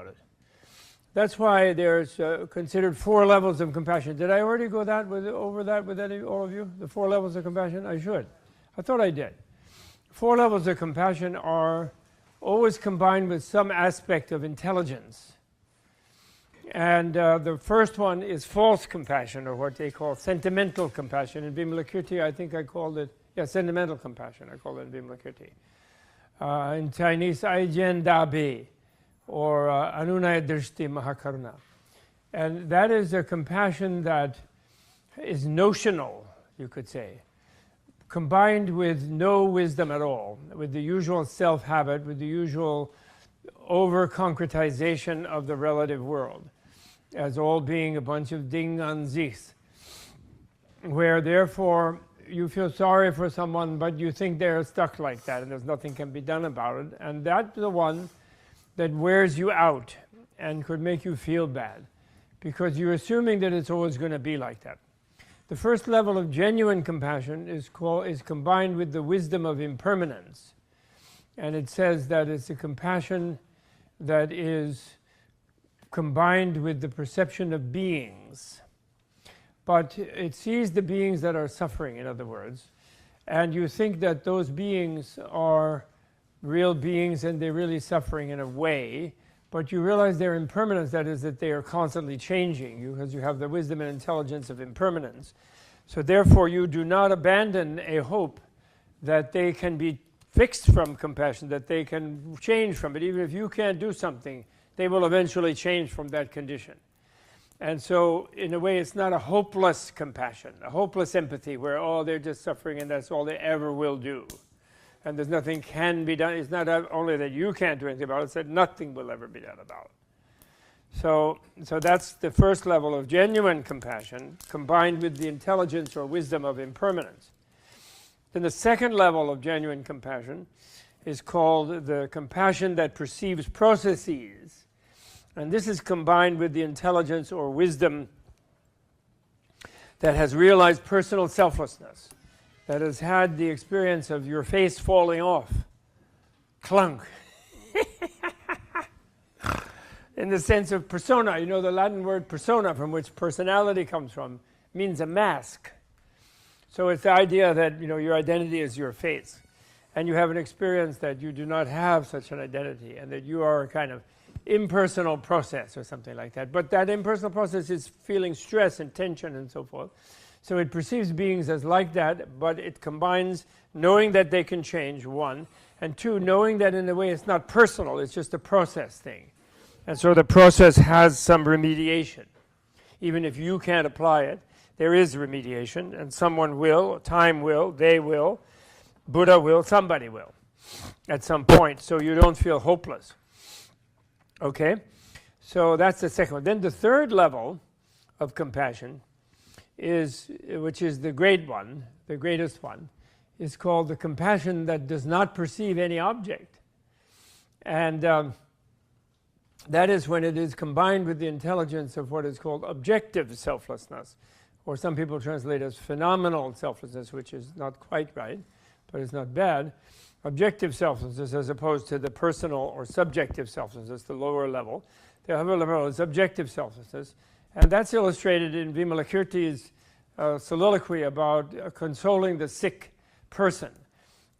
about it. That's why there's considered 4 levels of compassion. Did I already go over that with all of you? The 4 levels of compassion? I should. I thought I did. 4 levels of compassion are always combined with some aspect of intelligence. And the first one is false compassion, or what they call sentimental compassion. In Vimalakirti, I think I called it, sentimental compassion. I called it in Vimalakirti. In Chinese, Aijian Dabi, or Anunaya Drishti Mahakaruna. And that is a compassion that is notional, you could say, combined with no wisdom at all, with the usual self-habit, with the usual over-concretization of the relative world, as all being a bunch of ding an sichs, where therefore you feel sorry for someone, but you think they're stuck like that, and there's nothing can be done about it. And that's the one that wears you out and could make you feel bad, because you're assuming that it's always going to be like that. The first level of genuine compassion is combined with the wisdom of impermanence. And it says that it's a compassion that is combined with the perception of beings. But it sees the beings that are suffering, in other words, and you think that those beings are real beings and they're really suffering in a way, but you realize their impermanence, that is, that they are constantly changing, because you have the wisdom and intelligence of impermanence. So therefore you do not abandon a hope that they can be fixed from compassion, that they can change from it. Even if you can't do something, they will eventually change from that condition. And so in a way it's not a hopeless compassion, a hopeless empathy where, oh, they're just suffering and that's all they ever will do. And there's nothing can be done. It's not only that you can't do anything about it, it's that nothing will ever be done about it. So that's the first level of genuine compassion, combined with the intelligence or wisdom of impermanence. Then the second level of genuine compassion is called the compassion that perceives processes. And this is combined with the intelligence or wisdom that has realized personal selflessness, that has had the experience of your face falling off, clunk, in the sense of persona. You know, the Latin word persona, from which personality comes from, means a mask. So it's the idea that, you know, your identity is your face, and you have an experience that you do not have such an identity, and that you are a kind of impersonal process or something like that. But that impersonal process is feeling stress and tension and so forth. So it perceives beings as like that, but it combines knowing that they can change, one, and two, knowing that in a way it's not personal, it's just a process thing. And so the process has some remediation. Even if you can't apply it, there is remediation, and someone will, time will, they will, Buddha will, somebody will at some point, so you don't feel hopeless. Okay? So that's the second one. Then the third level of compassion is, which is the great one, the greatest one, is called the compassion that does not perceive any object. And that is when it is combined with the intelligence of what is called objective selflessness, or some people translate as phenomenal selflessness, which is not quite right, but it's not bad. Objective selflessness, as opposed to the personal or subjective selflessness, the lower level. The other level is objective selflessness, and that's illustrated in Vimalakirti's soliloquy about consoling the sick person.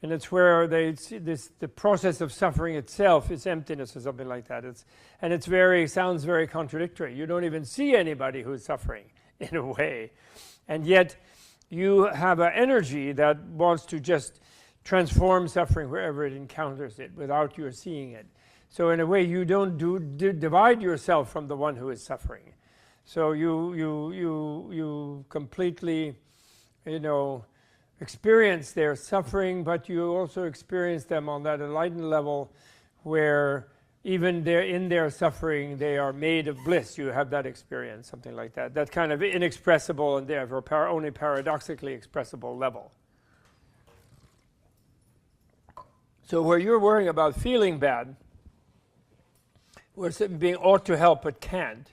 And it's where the process of suffering itself is emptiness or something like that. Sounds very contradictory. You don't even see anybody who's suffering in a way. And yet you have an energy that wants to just transform suffering wherever it encounters it without your seeing it. So in a way you don't divide yourself from the one who is suffering. So you completely, you know, experience their suffering, but you also experience them on that enlightened level where even in their suffering they are made of bliss. You have that experience, something like that. That kind of inexpressible and therefore only paradoxically expressible level. So where you're worrying about feeling bad, where something being ought to help but can't,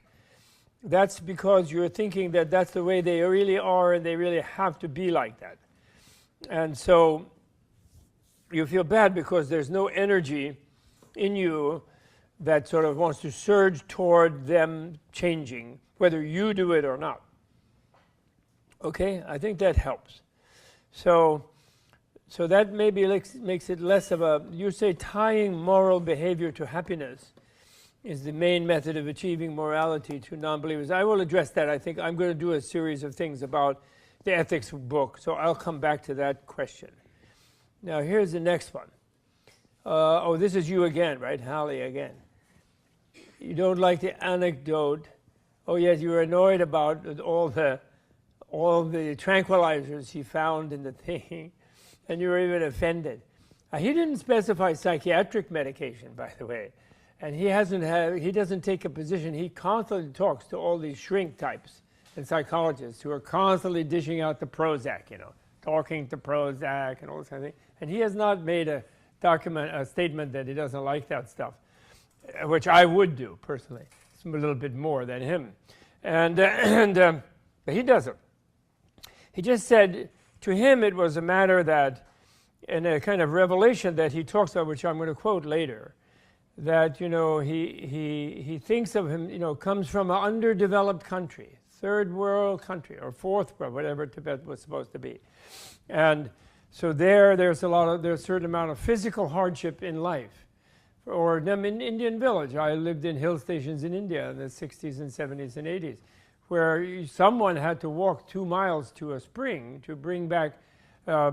that's because you're thinking that that's the way they really are and they really have to be like that. And so you feel bad because there's no energy in you that sort of wants to surge toward them changing, whether you do it or not. Okay, I think that helps. So that maybe makes it less of a, you say tying moral behavior to happiness is the main method of achieving morality to non-believers. I will address that. I think I'm going to do a series of things about the ethics book, so I'll come back to that question. Now here's the next one. Oh, this is you again, right? Hallie again. You don't like the anecdote. Oh yes, you were annoyed about all the tranquilizers he found in the thing, and you were even offended. He didn't specify psychiatric medication, by the way, and he doesn't take a position. He constantly talks to all these shrink types and psychologists who are constantly dishing out the Prozac, talking to Prozac and all this kind of thing. And he has not made a statement that he doesn't like that stuff, which I would do personally. It's a little bit more than him, but he doesn't. He just said to him it was a matter that, in a kind of revelation that he talks about, which I'm going to quote later, that he thinks of him, comes from an underdeveloped country, third world country or fourth world, whatever Tibet was supposed to be, and so there's a certain amount of physical hardship in life. Or them in Indian village. I lived in hill stations in India in the 60s and 70s and 80s, where someone had to walk 2 miles to a spring to bring back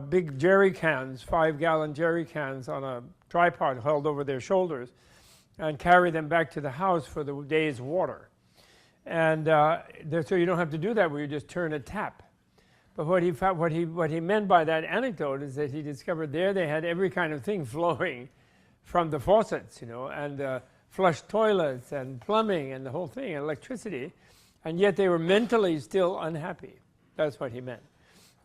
big jerry cans, 5-gallon jerry cans on a tripod held over their shoulders, and carry them back to the house for the day's water. And so you don't have to do that where you just turn a tap. But what he meant by that anecdote is that he discovered there they had every kind of thing flowing from the faucets, and flush toilets and plumbing and the whole thing, and electricity, and yet they were mentally still unhappy. That's what he meant.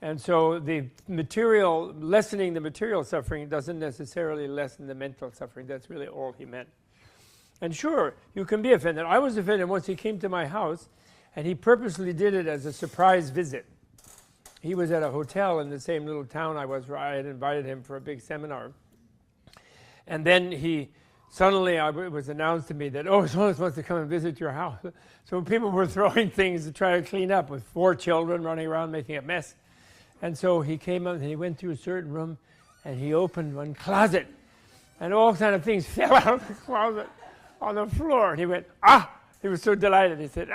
And so lessening the material suffering doesn't necessarily lessen the mental suffering. That's really all he meant. And sure, you can be offended. I was offended once he came to my house, and he purposely did it as a surprise visit. He was at a hotel in the same little town I was, where I had invited him for a big seminar. And then it was announced to me that, someone's supposed to come and visit your house. So people were throwing things to try to clean up, with 4 children running around making a mess. And so he came up and he went through a certain room and he opened one closet, and all kind of things fell out of the closet on the floor. And he went, he was so delighted. He said,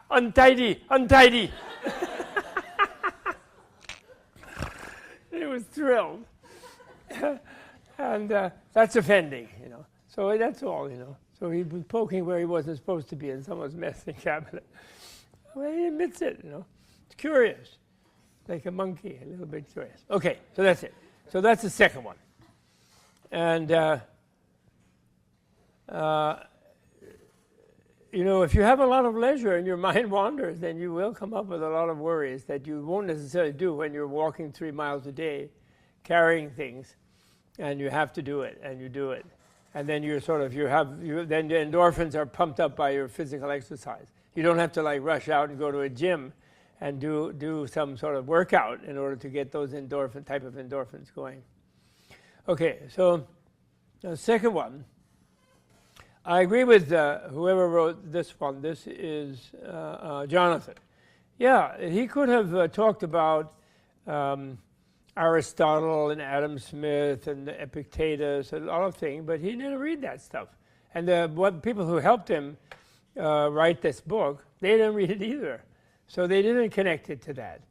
untidy, untidy. He was thrilled. And that's offending, So that's all, So he was poking where he wasn't supposed to be in someone's messing cabinet. Well, he admits it, It's curious, like a monkey, a little bit curious. Okay, so that's it. So that's the second one. And, if you have a lot of leisure and your mind wanders, then you will come up with a lot of worries that you won't necessarily do when you're walking 3 miles a day, carrying things. And you have to do it, and you do it, and then then the endorphins are pumped up by your physical exercise. You don't have to rush out and go to a gym and do some sort of workout in order to get those type of endorphins going. Okay, so the second one, I agree with whoever wrote this one. This is Jonathan. Yeah, he could have talked about Aristotle and Adam Smith and Epictetus and a lot of things, but he didn't read that stuff. And people who helped him write this book, they didn't read it either. So they didn't connect it to that.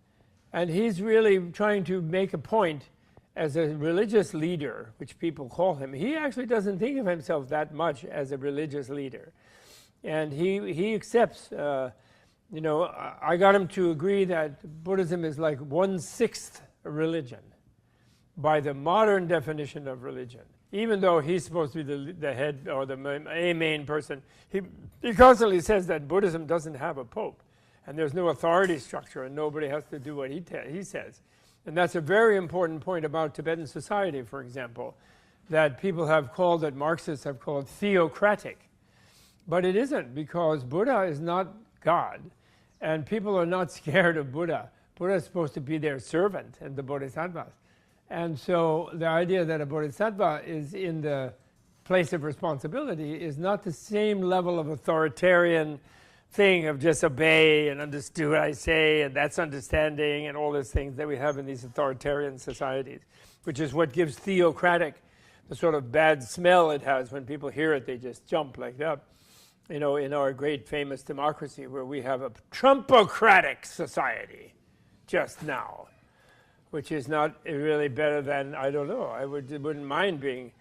And he's really trying to make a point as a religious leader, which people call him. He actually doesn't think of himself that much as a religious leader. And he accepts, I got him to agree that Buddhism is like 1/6 religion by the modern definition of religion. Even though he's supposed to be the head or the main person, he constantly says that Buddhism doesn't have a pope, and there's no authority structure, and nobody has to do what he says. And that's a very important point about Tibetan society, for example, that Marxists have called theocratic. But it isn't, because Buddha is not God, and people are not scared of Buddha. Buddha is supposed to be their servant, and the bodhisattvas. And so the idea that a bodhisattva is in the place of responsibility is not the same level of authoritarian thing of just obey and understand what I say, and that's understanding, and all those things that we have in these authoritarian societies, which is what gives theocratic the sort of bad smell it has. When people hear it, they just jump like that. You know, in our great famous democracy, where we have a Trumpocratic society just now, which is not really better than, I don't know, I wouldn't mind being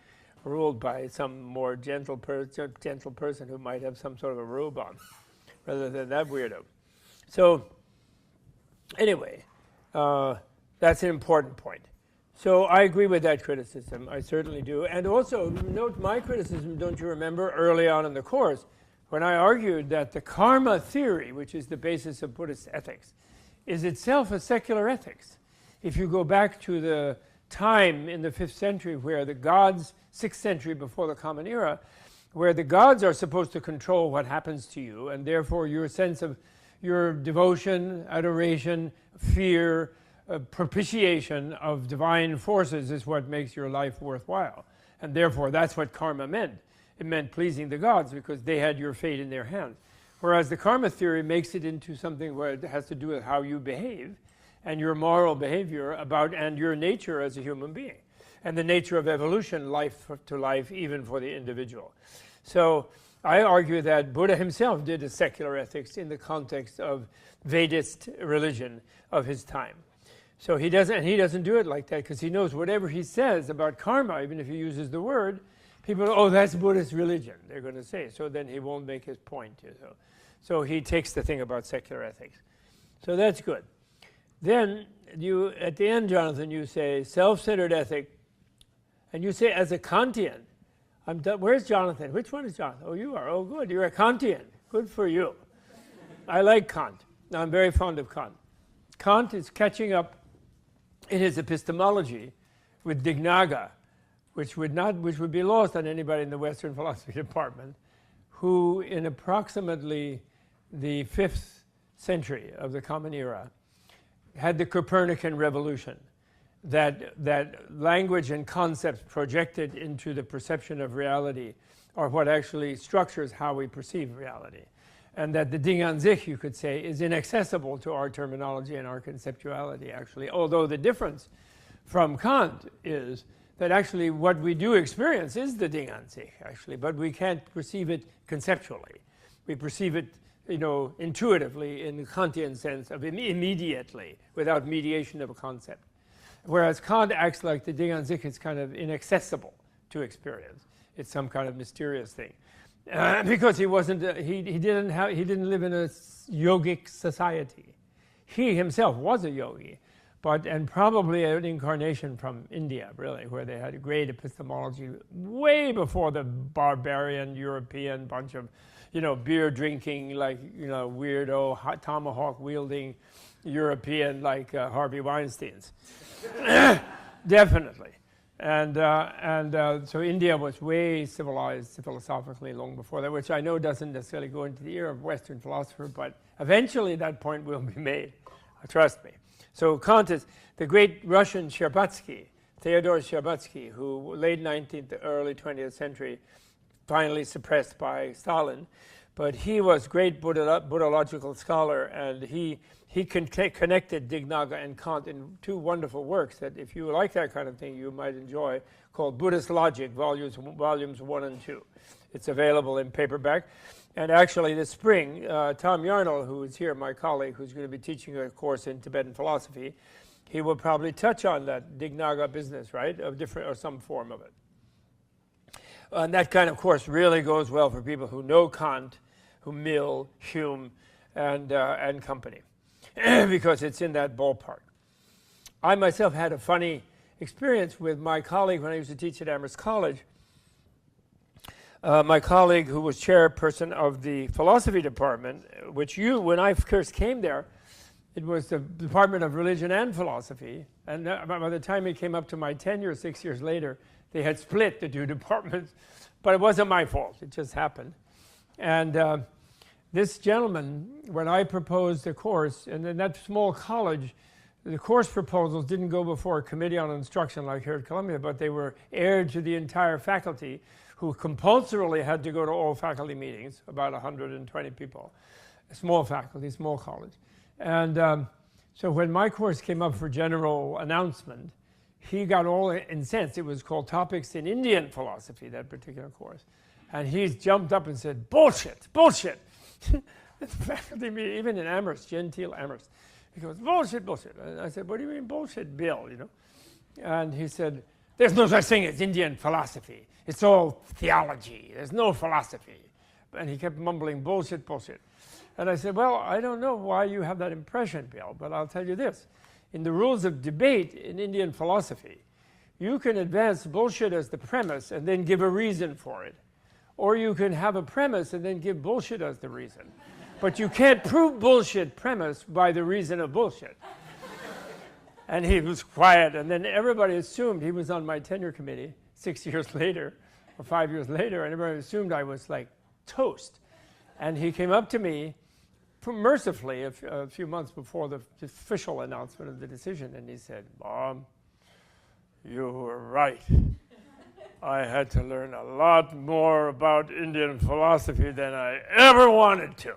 ruled by some more gentle person who might have some sort of a robe on, rather than that weirdo. So anyway, that's an important point. So I agree with that criticism, I certainly do. And also, note my criticism, don't you remember, early on in the course, when I argued that the karma theory, which is the basis of Buddhist ethics, is itself a secular ethics. If you go back to the time in the 5th century where the gods, 6th century before the Common Era, where the gods are supposed to control what happens to you, and therefore your sense of your devotion, adoration, fear, propitiation of divine forces is what makes your life worthwhile. And therefore that's what karma meant. It meant pleasing the gods because they had your fate in their hands. Whereas the karma theory makes it into something where it has to do with how you behave and your moral behavior about and your nature as a human being and the nature of evolution, life to life, even for the individual. So I argue that Buddha himself did a secular ethics in the context of Vedist religion of his time. So he doesn't do it like that because he knows whatever he says about karma, even if he uses the word, people, oh, that's Buddhist religion, they're going to say. So then he won't make his point. So he takes the thing about secular ethics. So that's good. Then you, at the end, Jonathan, you say self-centered ethic, and you say as a Kantian. Where's Jonathan? Which one is Jonathan? Oh, you are. Oh, good. You're a Kantian. Good for you. I like Kant. I'm very fond of Kant. Kant is catching up in his epistemology with Dignaga, which would be lost on anybody in the Western philosophy department, who in approximately the 5th century of the Common Era had the Copernican revolution, that language and concepts projected into the perception of reality are what actually structures how we perceive reality. And that the Ding an sich, you could say, is inaccessible to our terminology and our conceptuality, actually. Although the difference from Kant is that actually what we do experience is the Ding an sich, actually, but we can't perceive it conceptually. We perceive it, intuitively in the Kantian sense of immediately, without mediation of a concept. Whereas Kant acts like the Ding an sich is kind of inaccessible to experience. It's some kind of mysterious thing. Because he didn't live in a yogic society. He himself was a yogi, and probably an incarnation from India, really, where they had a great epistemology way before the barbarian European bunch of, beer drinking, weirdo tomahawk wielding European like Harvey Weinstein's. Definitely. And so India was way civilized philosophically long before that, which I know doesn't necessarily go into the ear of Western philosopher, but eventually that point will be made. Trust me. So Kant is the great Russian Sherbatsky, Theodore Sherbatsky, who late 19th, early 20th century, finally suppressed by Stalin. But he was great Buddhological scholar, and he connected Dignaga and Kant in 2 wonderful works that, if you like that kind of thing, you might enjoy, called Buddhist Logic, volumes 1 and 2. It's available in paperback. And actually this spring, Tom Yarnell, who is here, my colleague, who's going to be teaching a course in Tibetan philosophy, he will probably touch on that Dignaga business, right, of different or some form of it. And that kind of course really goes well for people who know Kant, who Mill, Hume, and company, because it's in that ballpark. I myself had a funny experience with my colleague when I used to teach at Amherst College. My colleague, who was chairperson of the philosophy department, which when I first came there, it was the Department of Religion and Philosophy. And by the time it came up to my tenure 6 years later, they had split the 2 departments. But it wasn't my fault. It just happened. And this gentleman, when I proposed a course, and in that small college, the course proposals didn't go before a committee on instruction like here at Columbia, but they were aired to the entire faculty, who compulsorily had to go to all faculty meetings, about 120 people, a small faculty, small college. And so when my course came up for general announcement, he got all incensed. It was called Topics in Indian Philosophy, that particular course. And he jumped up and said, bullshit, bullshit. At the faculty meeting, even in Amherst, Gentile Amherst. He goes, bullshit, bullshit. And I said, what do you mean bullshit, Bill? You know? And he said, there's no such thing as Indian philosophy. It's all theology. There's no philosophy. And he kept mumbling, bullshit, bullshit. And I said, well, I don't know why you have that impression, Bill, but I'll tell you this. In the rules of debate in Indian philosophy, you can advance bullshit as the premise and then give a reason for it. Or you can have a premise and then give bullshit as the reason. But you can't prove bullshit premise by the reason of bullshit. And he was quiet, and then everybody assumed he was on my tenure committee 6 years later, or 5 years later, and everybody assumed I was like toast. And he came up to me, mercifully, a few months before the official announcement of the decision, and he said, Bob, you were right. I had to learn a lot more about Indian philosophy than I ever wanted to.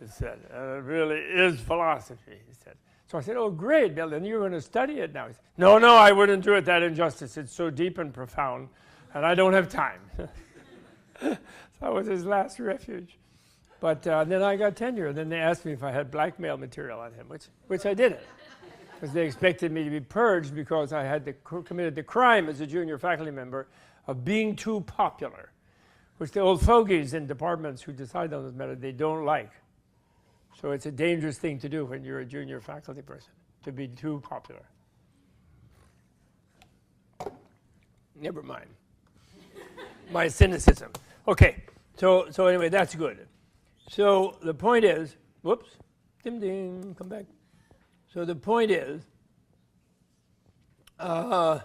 He said, and it really is philosophy, he said. So I said, oh, great, Bill, then you're going to study it now. He said, no, I wouldn't do it that injustice. It's so deep and profound, and I don't have time. So that was his last refuge. But then I got tenure. Then they asked me if I had blackmail material on him, which I didn't. Because they expected me to be purged because I had committed the crime as a junior faculty member of being too popular, which the old fogies in departments who decide on this matter, they don't like. So it's a dangerous thing to do when you're a junior faculty person, to be too popular. Never mind. My cynicism. Okay, so anyway, that's good. So the point is, whoops, ding ding, come back. So the point is, where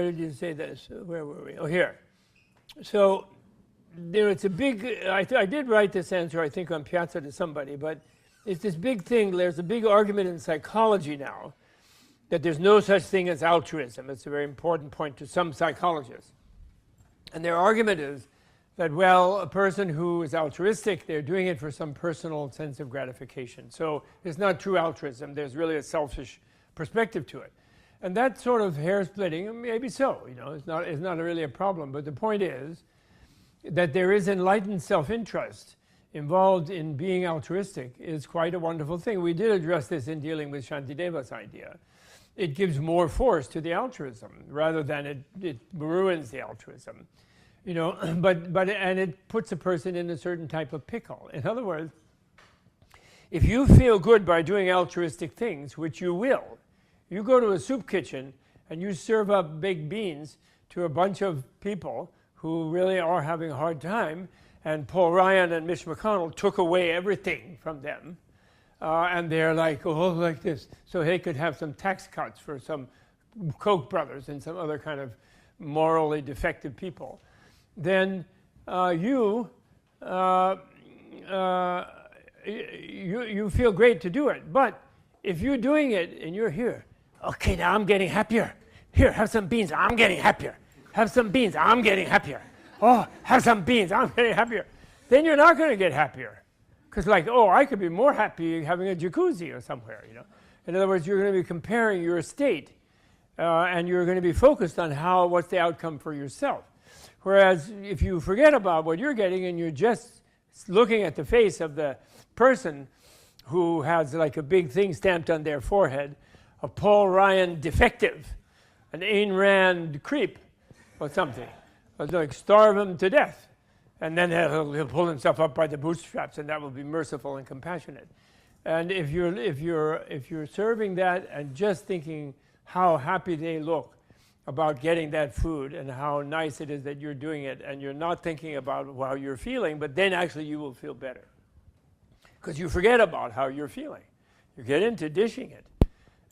did you say this? Where were we? Oh, here. So it's a big, I did write this answer, I think, on Piazza to somebody, but it's this big thing. There's a big argument in psychology now that there's no such thing as altruism. It's a very important point to some psychologists. And their argument is that, well, a person who is altruistic, they're doing it for some personal sense of gratification. So it's not true altruism. There's really a selfish perspective to it. And that sort of hair-splitting, maybe so, you know, it's not really a problem. But the point is that there is enlightened self-interest involved in being altruistic is quite a wonderful thing. We did address this in dealing with Shantideva's idea. It gives more force to the altruism rather than it ruins the altruism. You know, and it puts a person in a certain type of pickle. In other words, if you feel good by doing altruistic things, which you will, you go to a soup kitchen and you serve up baked beans to a bunch of people who really are having a hard time, and Paul Ryan and Mitch McConnell took away everything from them, and they're like, oh, like this. So they could have some tax cuts for some Koch brothers and some other kind of morally defective people. Then you feel great to do it. But if you're doing it and you're here, okay, now I'm getting happier. Here, have some beans. I'm getting happier. Have some beans. I'm getting happier. Oh, have some beans. I'm getting happier. Then you're not going to get happier. Because like, oh, I could be more happy having a jacuzzi or somewhere, you know. In other words, you're going to be comparing your state and you're going to be focused on what's the outcome for yourself. Whereas if you forget about what you're getting and you're just looking at the face of the person who has like a big thing stamped on their forehead, a Paul Ryan defective, an Ayn Rand creep or something, like starve him to death. And then he'll pull himself up by the bootstraps, and that will be merciful and compassionate. And if you're serving that and just thinking how happy they look about getting that food and how nice it is that you're doing it, and you're not thinking about how you're feeling, but then actually you will feel better. Because you forget about how you're feeling. You get into dishing it.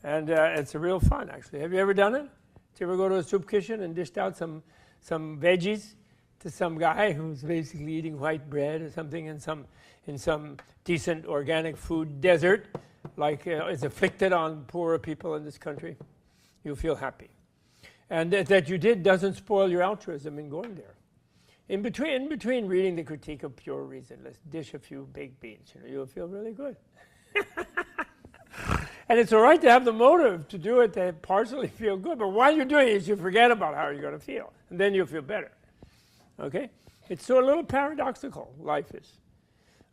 And it's a real fun, actually. Have you ever done it? Did you ever go to a soup kitchen and dished out some veggies to some guy who's basically eating white bread or something in some decent organic food desert, like is afflicted on poorer people in this country? You'll feel happy. And that you did doesn't spoil your altruism in going there. In between reading the Critique of Pure Reason, let's dish a few baked beans. You'll feel really good. And it's all right to have the motive to do it to partially feel good, but while you're doing it, you forget about how you're going to feel, and then you'll feel better. Okay? It's so a little paradoxical, life is.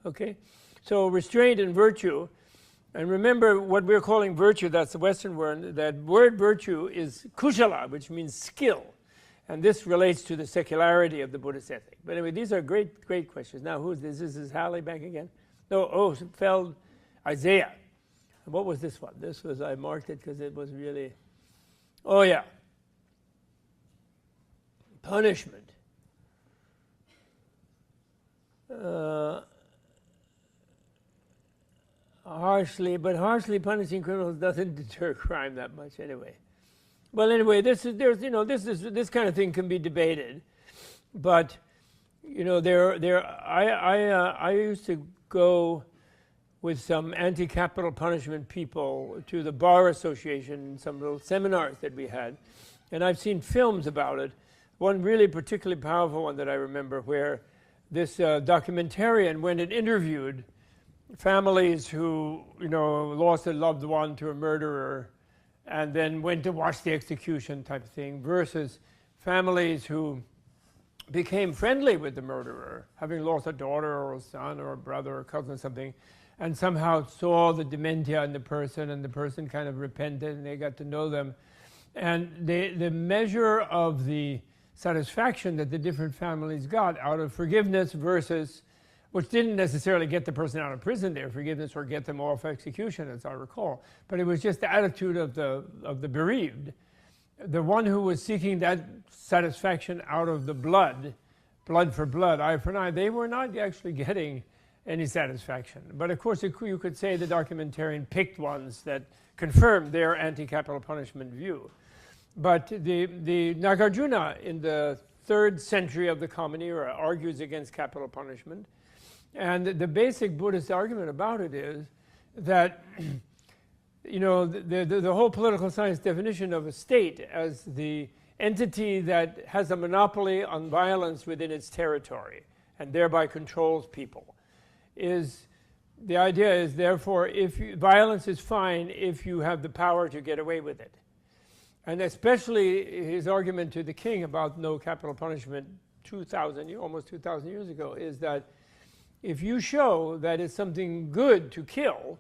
Okay? So restraint and virtue, and remember what we're calling virtue, that's the Western word, that word virtue is kushala, which means skill. And this relates to the secularity of the Buddhist ethic. But anyway, these are great, great questions. Now, who's this? This is Hallie back again? No, Feld, Isaiah. What was this one? This was, I marked it because it was really, oh yeah. Punishment. Harshly punishing criminals doesn't deter crime that much anyway. Well, anyway, this kind of thing can be debated, but I used to go with some anti-capital punishment people to the Bar Association, some little seminars that we had, and I've seen films about it. One really particularly powerful one that I remember, where this documentarian went and interviewed families who lost a loved one to a murderer and then went to watch the execution type of thing, versus families who became friendly with the murderer, having lost a daughter or a son or a brother or a cousin or something, and somehow saw the dementia in the person, and the person kind of repented, and they got to know them. And the measure of the satisfaction that the different families got out of forgiveness versus, which didn't necessarily get the person out of prison, their forgiveness, or get them off execution, as I recall, but it was just the attitude of the bereaved. The one who was seeking that satisfaction out of the blood for blood, eye for eye, they were not actually getting any satisfaction. But of course, you could say the documentarian picked ones that confirmed their anti-capital punishment view. But the Nagarjuna in the 3rd century of the Common Era argues against capital punishment. And the basic Buddhist argument about it is that the whole political science definition of a state as the entity that has a monopoly on violence within its territory and thereby controls people is, the idea is, therefore, violence is fine if you have the power to get away with it. And especially his argument to the king about no capital punishment almost 2,000 years ago is that if you show that it's something good to kill,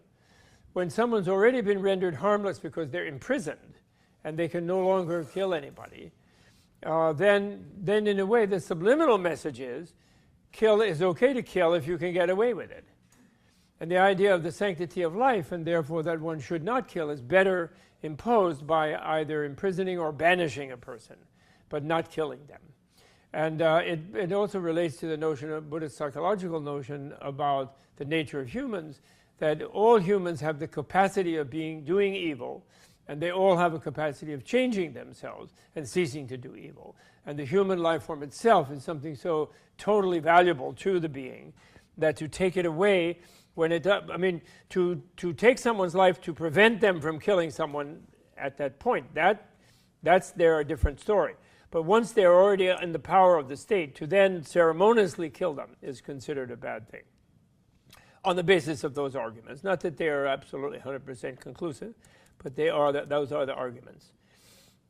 when someone's already been rendered harmless because they're imprisoned and they can no longer kill anybody, then in a way the subliminal message is, it's okay to kill if you can get away with it. And the idea of the sanctity of life, and therefore that one should not kill, is better imposed by either imprisoning or banishing a person, but not killing them. And it also relates to the notion of Buddhist psychological notion about the nature of humans, that all humans have the capacity of doing evil, and they all have a capacity of changing themselves and ceasing to do evil. And the human life form itself is something so totally valuable to the being that to take it away when to take someone's life to prevent them from killing someone at that point, that's a different story. But once they're already in the power of the state, to then ceremoniously kill them is considered a bad thing on the basis of those arguments. Not that they are absolutely 100% conclusive, but those are the arguments.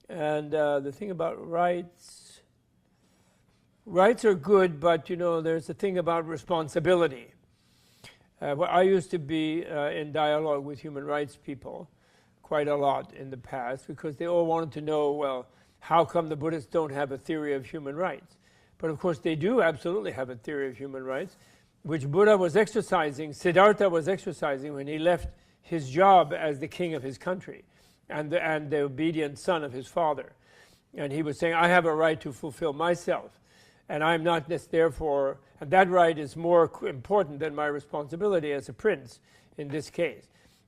And the thing about rights are good, but there's a thing about responsibility. I used to be in dialogue with human rights people quite a lot in the past, because they all wanted to know, well, how come the Buddhists don't have a theory of human rights? But of course they do absolutely have a theory of human rights, which Buddha was exercising, Siddhartha was exercising when he left his job as the king of his country and the obedient son of his father. And he was saying, I have a right to fulfill myself, and I'm not therefore, and that right is more important than my responsibility as a prince in this case,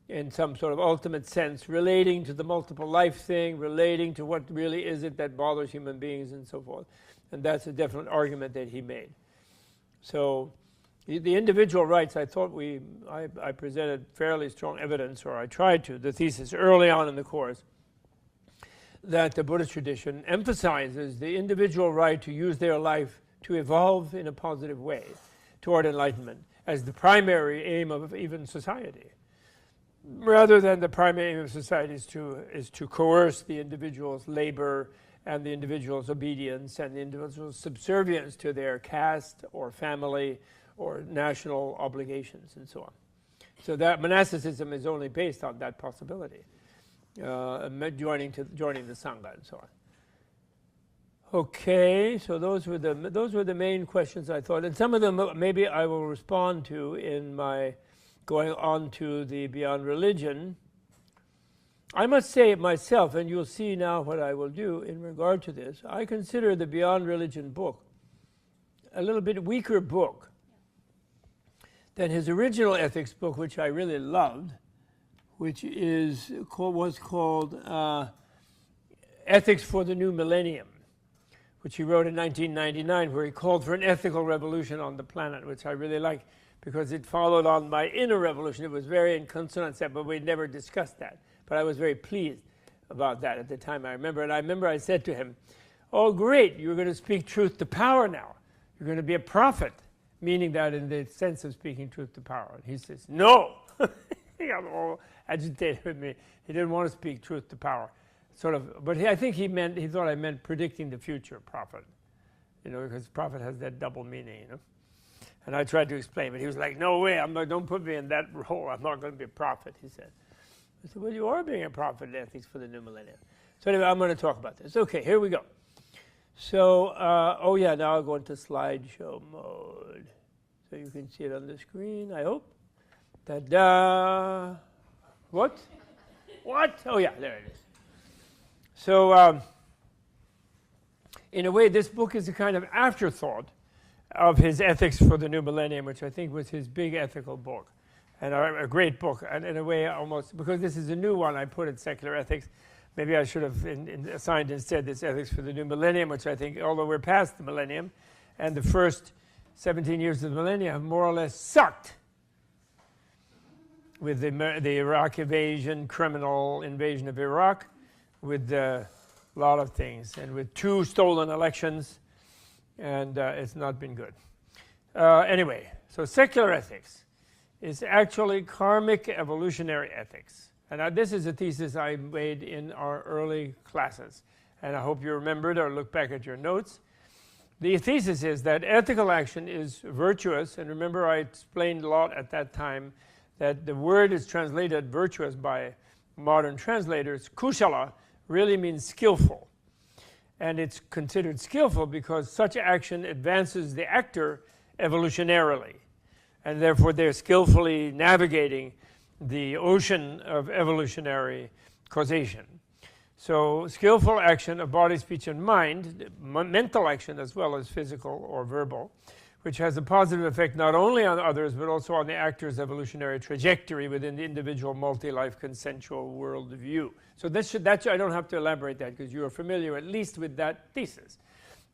in some sort of ultimate sense, relating to the multiple life thing, relating to what really is it that bothers human beings and so forth. And that's a definite argument that he made. So the individual rights, I thought I presented fairly strong evidence, or I tried to, the thesis early on in the course, that the Buddhist tradition emphasizes the individual right to use their life to evolve in a positive way toward enlightenment as the primary aim of even society, rather than the primary aim of society is to coerce the individual's labor and the individual's obedience and the individual's subservience to their caste or family or national obligations and so on. So that monasticism is only based on that possibility, joining the Sangha and so on. Okay, so those were the main questions I thought, and some of them maybe I will respond to in my going on to the Beyond Religion. I must say myself, and you'll see now what I will do in regard to this, I consider the Beyond Religion book a little bit weaker book than his original ethics book, which I really loved, which was called Ethics for the New Millennium, which he wrote in 1999, where he called for an ethical revolution on the planet, which I really like because it followed on my inner revolution. It was very in consonance, but we never discussed that. But I was very pleased about that at the time, I remember. And I remember I said to him, oh, great, you're going to speak truth to power now. You're going to be a prophet, meaning that in the sense of speaking truth to power. And he says, no. He got all agitated with me. He didn't want to speak truth to power. Sort of, but I think he thought I meant predicting the future prophet, because prophet has that double meaning, And I tried to explain, but he was like, no way, don't put me in that role. I'm not going to be a prophet, he said. I said, well, you are being a prophet in Ethics for the New Millennium. So anyway, I'm going to talk about this. Okay, here we go. So, now I'll go into slideshow mode. So you can see it on the screen, I hope. Ta-da! What? What? Oh yeah, there it is. So, in a way, this book is a kind of afterthought of his Ethics for the New Millennium, which I think was his big ethical book, and a great book. And in a way, almost, because this is a new one, I put it Secular Ethics. Maybe I should have assigned instead this Ethics for the New Millennium, which I think, although we're past the millennium, and the first 17 years of the millennium have more or less sucked with the Iraq invasion, criminal invasion of Iraq, with a lot of things, and with 2 stolen elections, and it's not been good. Anyway, so secular ethics is actually karmic evolutionary ethics. And this is a thesis I made in our early classes, and I hope you remember it or look back at your notes. The thesis is that ethical action is virtuous, and remember I explained a lot at that time that the word is translated virtuous by modern translators. Kushala really means skillful, and it's considered skillful because such action advances the actor evolutionarily, and therefore they're skillfully navigating the ocean of evolutionary causation. So skillful action of body, speech, and mind, mental action as well as physical or verbal, which has a positive effect not only on others but also on the actor's evolutionary trajectory within the individual multi-life consensual worldview. So I don't have to elaborate that because you are familiar at least with that thesis.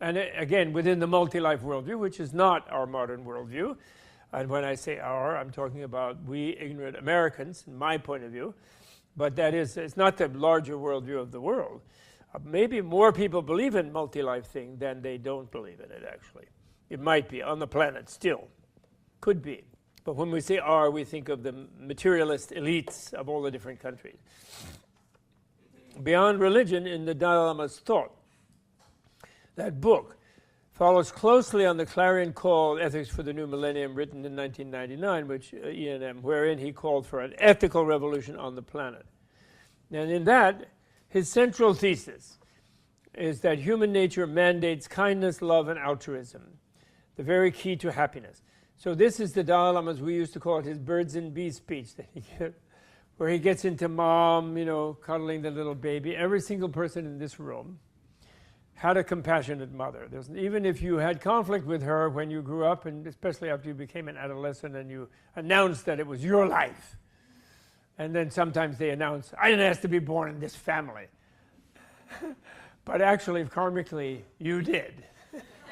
And again, within the multi-life worldview, which is not our modern worldview, and when I say our, I'm talking about we ignorant Americans, in my point of view, but that is, it's not the larger worldview of the world. Maybe more people believe in multi-life thing than they don't believe in it, actually. It might be on the planet still. Could be. But when we say our, we think of the materialist elites of all the different countries. Beyond Religion in the Dalai Lama's Thought. That book follows closely on the clarion call Ethics for the New Millennium, written in 1999, which E&M, wherein he called for an ethical revolution on the planet. And in that, his central thesis is that human nature mandates kindness, love, and altruism, the very key to happiness. So this is the Dalai Lama's, we used to call it his birds and bees speech that he gives, where he gets into mom, cuddling the little baby. Every single person in this room had a compassionate mother. Even if you had conflict with her when you grew up, and especially after you became an adolescent and you announced that it was your life. And then sometimes they announce, I didn't ask to be born in this family. But actually, karmically, you did.